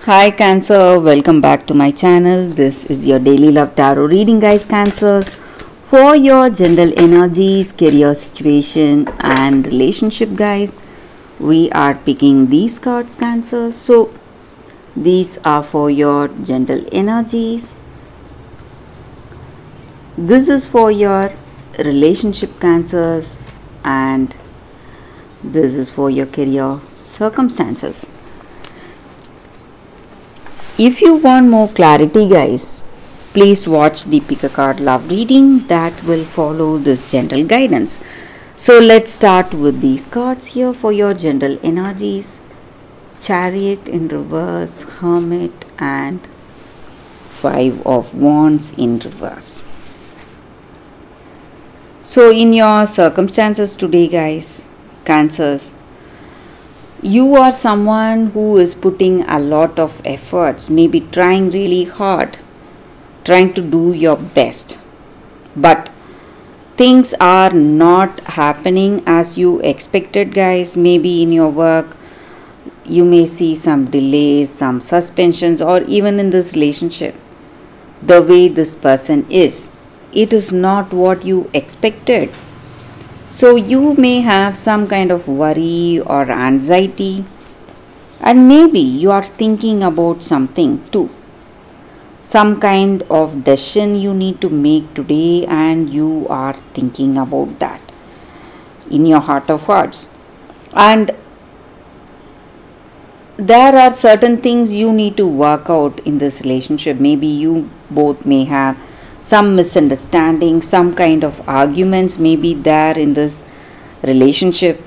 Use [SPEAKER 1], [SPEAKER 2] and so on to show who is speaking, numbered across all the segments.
[SPEAKER 1] Hi Cancer, welcome back to my channel. This is your daily love tarot reading, guys. Cancers, for your general energies, career situation and relationship, guys. We are picking these cards, Cancers. So these are for your general energies. This is for your relationship, Cancers, and this is for your career circumstances. If you want more clarity, guys, please watch the pick a card love reading that will follow this general guidance. So let's start with these cards here for your general energies. Chariot in reverse, Hermit, and Five of Wands in reverse. So in your circumstances today, guys, Cancers, you are someone who is putting a lot of efforts, maybe trying really hard, trying to do your best. But things are not happening as you expected, guys. Maybe in your work, you may see some delays, some suspensions, or even in this relationship, the way this person is, it is not what you expected. So you may have some kind of worry or anxiety, and maybe you are thinking about something too. Some kind of decision you need to make today, and you are thinking about that in your heart of hearts. And there are certain things you need to work out in this relationship. Maybe you both may have some misunderstanding, some kind of arguments may be there in this relationship.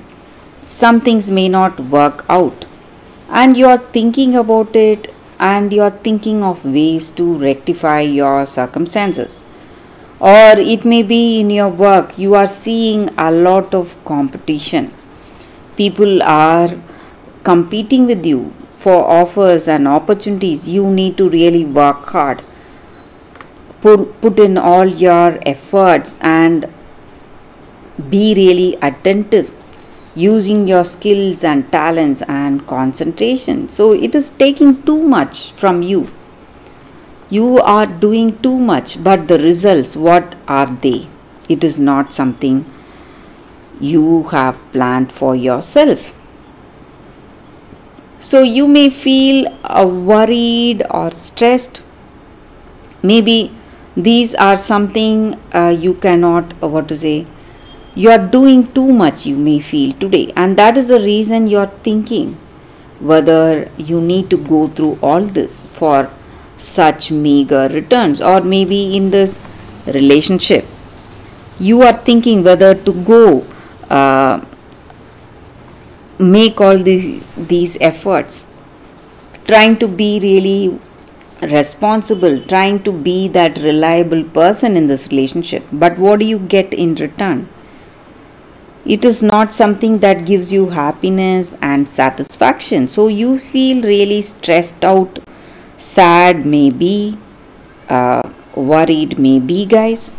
[SPEAKER 1] Some things may not work out, and you are thinking about it, and you are thinking of ways to rectify your circumstances. Or it may be in your work, you are seeing a lot of competition. People are competing with you for offers and opportunities. You need to really work hard. Put in all your efforts and be really attentive, using your skills and talents and concentration. So it is taking too much from you. You are doing too much, but the results, what are they? It is not something you have planned for yourself. So you may feel worried or stressed. Maybe these are something you cannot, you are doing too much, you may feel today, and that is the reason you are thinking whether you need to go through all this for such meager returns. Or maybe in this relationship, you are thinking whether to go make all these efforts, trying to be really responsible, trying to be that reliable person in this relationship. But what do you get in return? It is not something that gives you happiness and satisfaction. So you feel really stressed out, sad maybe, worried maybe, guys.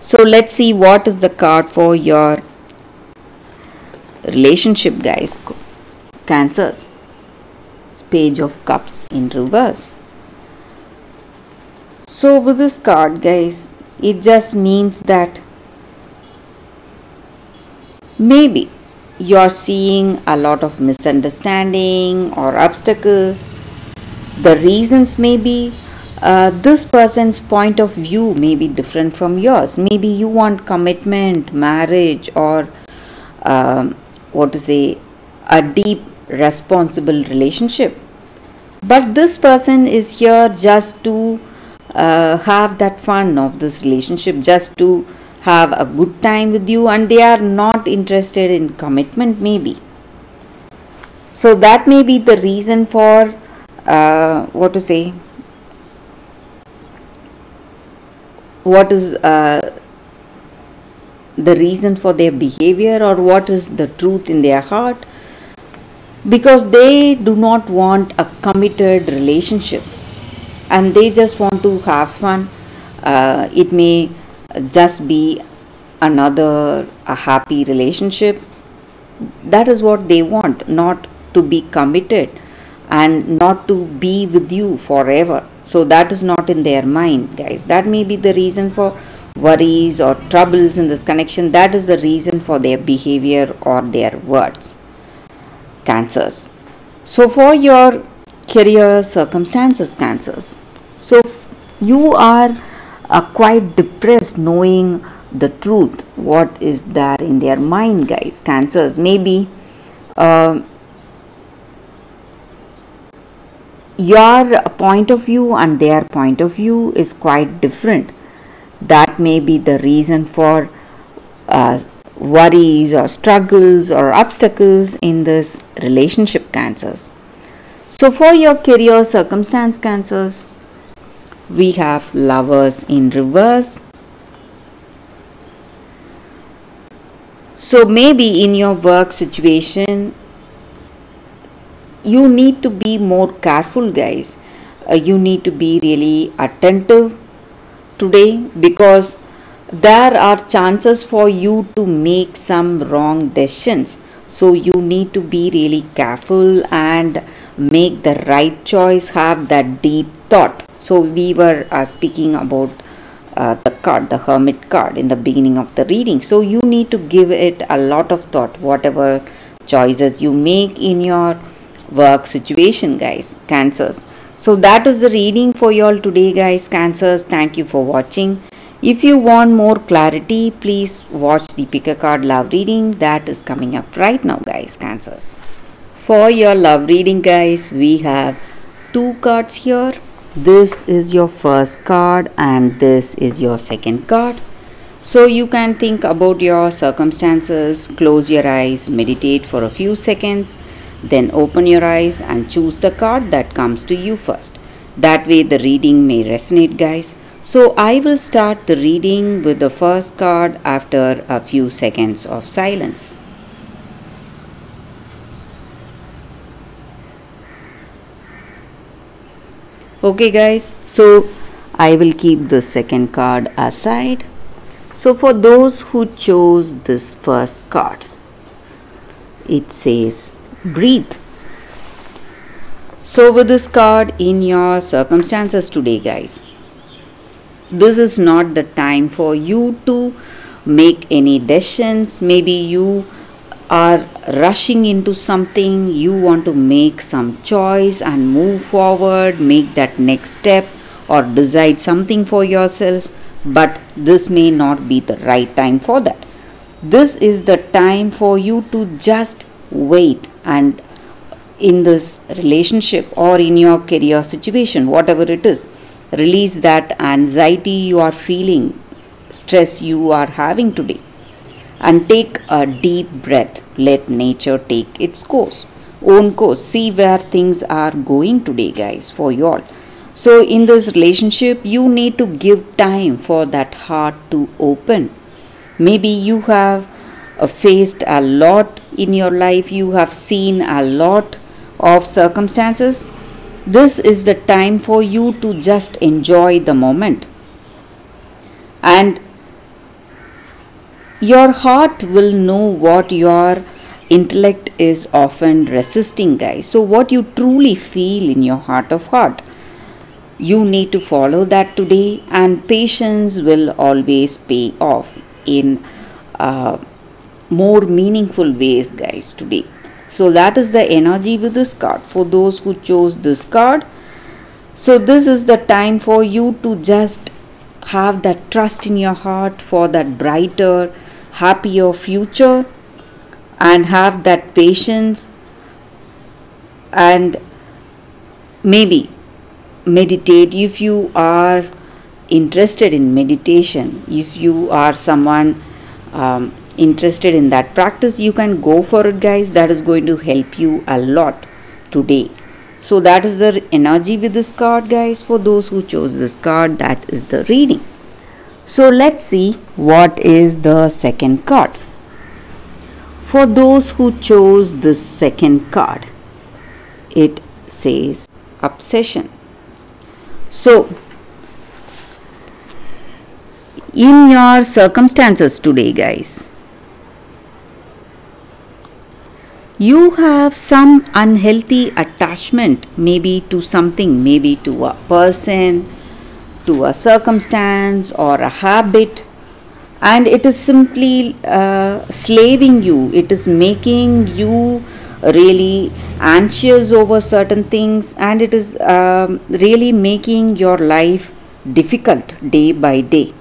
[SPEAKER 1] So let's see what is the card for your relationship, guys. Cancers. Page of Cups in reverse. So with this card, guys, it just means that maybe you are seeing a lot of misunderstanding or obstacles. The reasons may be this person's point of view may be different from yours. Maybe you want commitment, marriage, or a deep responsible relationship. But this person is here just to have that fun of this relationship, just to have a good time with you, and they are not interested in commitment maybe. So that may be the reason for what is the reason for their behavior, or what is the truth in their heart, because they do not want a committed relationship and they just want to have fun. It may just be a happy relationship. That is what they want, not to be committed and not to be with you forever. So that is not in their mind, guys. That may be the reason for worries or troubles in this connection. That is the reason for their behavior or their words. Cancers. So for your career circumstances, Cancers. So you are quite depressed knowing the truth, what is there in their mind, guys. Cancers. Maybe your point of view and their point of view is quite different. That may be the reason for worries or struggles or obstacles in this relationship, Cancers. So for your career circumstance, Cancers, we have Lovers in reverse. So maybe in your work situation, you need to be more careful, guys. You need to be really attentive today, because there are chances for you to make some wrong decisions. So you need to be really careful and make the right choice, have that deep thought. So we were speaking about the card, the Hermit card, in the beginning of the reading. So you need to give it a lot of thought, whatever choices you make in your work situation, guys, Cancers. So that is the reading for you all today, guys, Cancers. Thank you for watching. If you want more clarity, please watch the Pick a Card love reading that is coming up right now, guys, Cancers. For your love reading, guys, we have 2 cards here. This is your first card and this is your second card. So you can think about your circumstances, close your eyes, meditate for a few seconds, then open your eyes and choose the card that comes to you first. That way the reading may resonate, guys. So I will start the reading with the first card after a few seconds of silence. Okay, guys, so I will keep the second card aside. So for those who chose this first card, it says breathe. So with this card in your circumstances today, guys, this is not the time for you to make any decisions. Maybe you are rushing into something, you want to make some choice and move forward, make that next step or decide something for yourself, but this may not be the right time for that. This is the time for you to just wait, and in this relationship or in your career situation, whatever it is, release that anxiety you are feeling, stress you are having today, and take a deep breath. Let nature take its own course. See where things are going today, guys, for you all. So in this relationship, you need to give time for that heart to open. Maybe you have faced a lot in your life, you have seen a lot of circumstances. This is the time for you to just enjoy the moment, and your heart will know what your intellect is often resisting, guys. So what you truly feel in your heart of heart, you need to follow that today, and patience will always pay off in more meaningful ways, guys, today. So that is the energy with this card for those who chose this card. So this is the time for you to just have that trust in your heart for that brighter, happier future, and have that patience, and maybe meditate if you are interested in meditation. If you are someone interested in that practice, you can go for it, guys. That is going to help you a lot today. So that is the energy with this card, guys, for those who chose this card. That is the reading. So let's see what is the second card. For those who chose this second card, it says obsession. So in your circumstances today, guys, You have some unhealthy attachment, maybe to something, maybe to a person, to a circumstance or a habit, and it is simply slaving you. It is making you really anxious over certain things, and it is really making your life difficult day by day.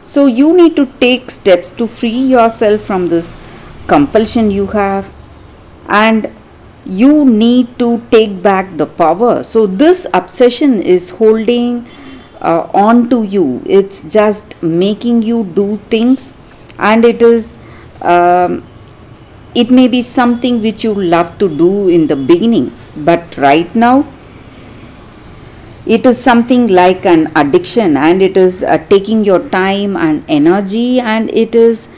[SPEAKER 1] So you need to take steps to free yourself from this compulsion you have, and you need to take back the power. So this obsession is holding on to you. It's just making you do things, and um, it may be something which you love to do in the beginning, but right now it is something like an addiction, and it is taking your time and energy, and it is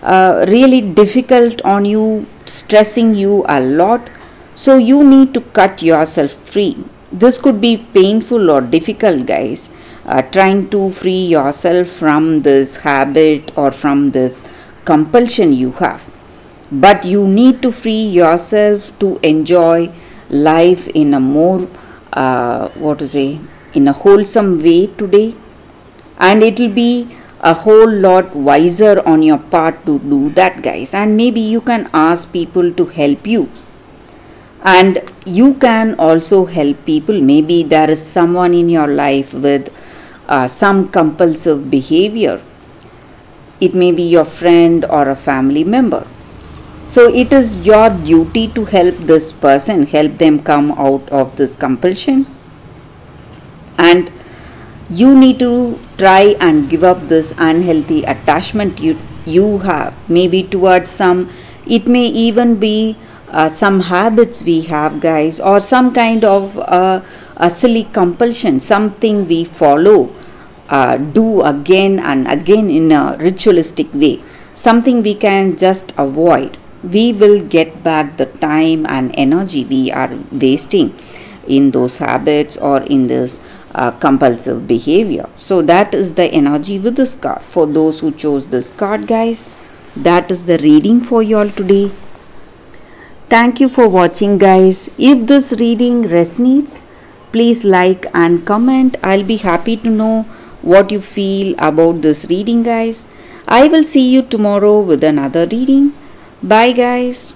[SPEAKER 1] really difficult on you, stressing you a lot. So you need to cut yourself free. This could be painful or difficult, guys, trying to free yourself from this habit or from this compulsion you have. But you need to free yourself to enjoy life in a more in a wholesome way today, and it will be a whole lot wiser on your part to do that, guys. And maybe you can ask people to help you, and you can also help people. Maybe there is someone in your life with some compulsive behavior. It may be your friend or a family member. So it is your duty to help this person, help them come out of this compulsion, and you need to try and give up this unhealthy attachment you have, maybe towards some. It may even be some habits we have, guys, or some kind of a silly compulsion, something we follow, do again and again in a ritualistic way, something we can just avoid. We will get back the time and energy we are wasting in those habits or in this compulsive behavior. So that is the energy with this card. For those who chose this card, guys, that is the reading for you all today. Thank you for watching, guys. If this reading resonates, please like and comment. I'll be happy to know what you feel about this reading, guys. I will see you tomorrow with another reading. Bye, guys.